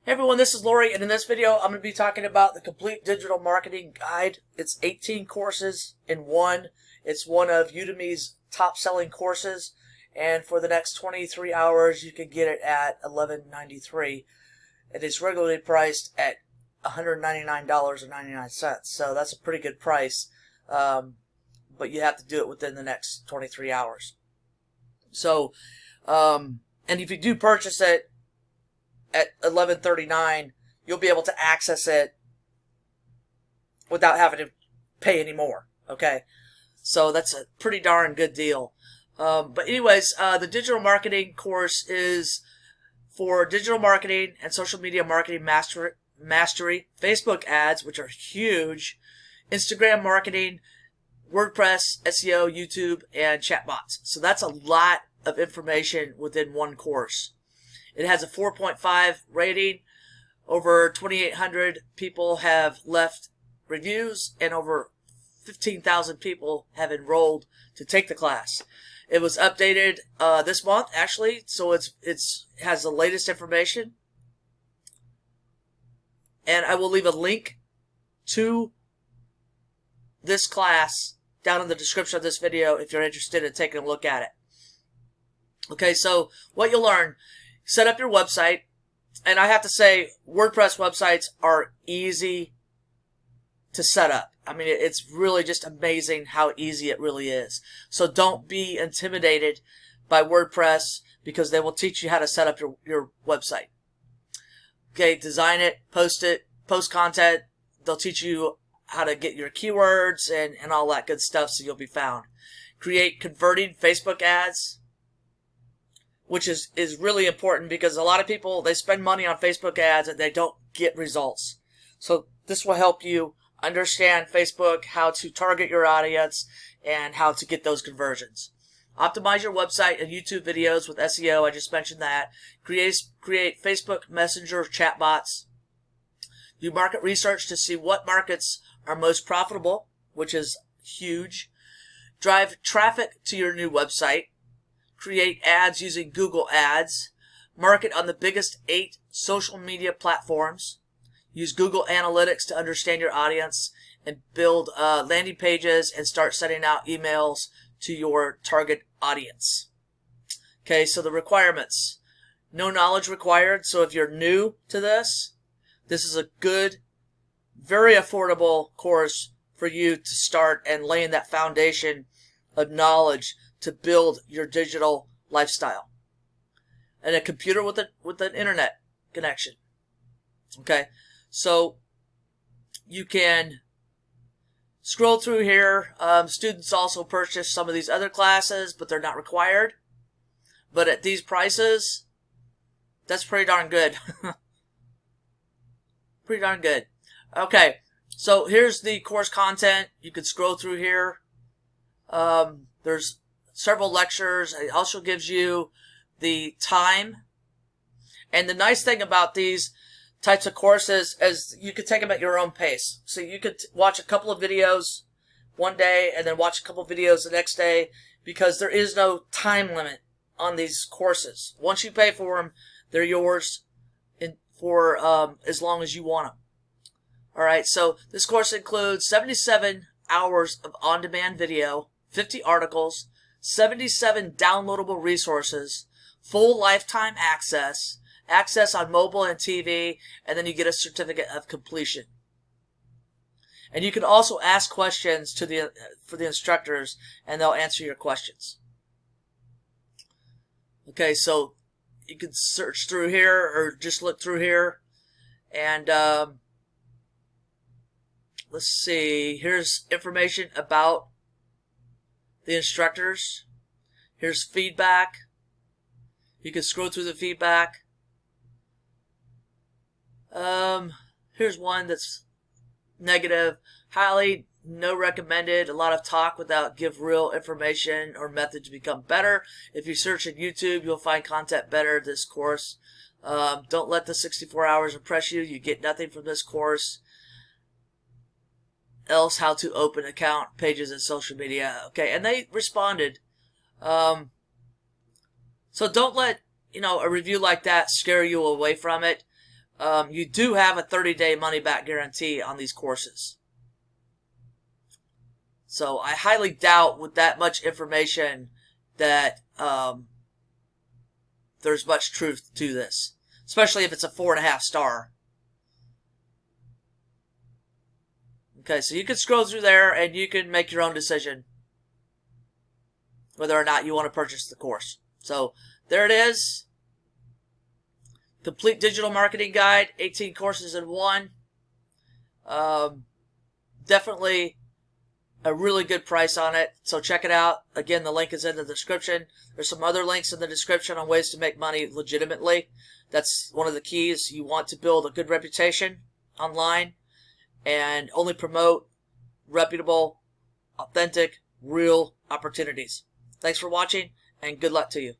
Hey everyone, this is Lori, and in this video I'm going to be talking about the Complete Digital Marketing Guide. It's 18 courses in one. It's one of Udemy's top-selling courses, and for the next 23 hours you can get it at $11.93. It is regularly priced at $199.99, so that's a pretty good price, but you have to do it within the next 23 hours. So, and if you do purchase it at $11.39, you'll be able to access it without having to pay any more. Okay, so that's a pretty darn good deal. But anyways, the digital marketing course is for digital marketing and social media marketing mastery, Facebook ads, which are huge, Instagram marketing, WordPress, SEO, YouTube, and chatbots. So that's a lot of information within one course. It has a 4.5 rating. Over 2,800 people have left reviews, and over 15,000 people have enrolled to take the class. It was updated this month, actually, so it has the latest information. And I will leave a link to this class down in the description of this video if you're interested in taking a look at it. Okay, so what you'll learn: set up your website, and I have to say WordPress websites are easy to set up. I mean, it's really just amazing how easy it really is. So don't be intimidated by WordPress, because they will teach you how to set up your website. Okay, design it, post content. They'll teach you how to get your keywords and all that good stuff, so you'll be found. Create converting Facebook ads, which is really important, because a lot of people, they spend money on Facebook ads and they don't get results. So this will help you understand Facebook, how to target your audience, and how to get those conversions. Optimize your website and YouTube videos with SEO. I just mentioned that. Create Facebook Messenger chatbots. Do market research to see what markets are most profitable, which is huge. Drive traffic to your new website. Create ads using Google Ads. Market on the biggest 8 social media platforms. Use Google Analytics to understand your audience and build landing pages and start sending out emails to your target audience. Okay, so the requirements. No knowledge required. So if you're new to this, this is a good, very affordable course for you to start and laying that foundation of knowledge to build your digital lifestyle. And a computer with an internet connection. Okay, so you can scroll through here. Students also purchase some of these other classes, but they're not required. But at these prices, that's pretty darn good. Pretty darn good. Okay, so here's the course content. You can scroll through here. There's several lectures. It also gives you the time. And the nice thing about these types of courses is you can take them at your own pace. So you could watch a couple of videos one day and then watch a couple of videos the next day, because there is no time limit on these courses. Once you pay for them, they're yours for as long as you want them. Alright, so this course includes 77 hours of on-demand video, 50 articles, 77 downloadable resources, full lifetime access on mobile and TV, and then you get a certificate of completion. And you can also ask questions for the instructors, and they'll answer your questions. Okay, so you can search through here or just look through here, and let's see. Here's information about the instructors. Here's feedback. You can scroll through the feedback. Here's one that's negative. Highly no recommended. A lot of talk without give real information or method to become better. If you search in YouTube, you'll find content better. This course. Don't let the 64 hours impress you. You get nothing from this course. Else, how to open account pages in social media. Okay, and they responded. So don't let a review like that scare you away from it. you do have a 30-day money-back guarantee on these courses. So I highly doubt with that much information that there's much truth to this, especially if it's a 4.5 star. Okay, so you can scroll through there and you can make your own decision whether or not you want to purchase the course. So there it is. Complete Digital Marketing Guide, 18 courses in one. Definitely a really good price on it, so check it out. Again, the link is in the description. There's some other links in the description on ways to make money legitimately. That's one of the keys. You want to build a good reputation online and only promote reputable, authentic, real opportunities. Thanks for watching, and good luck to you.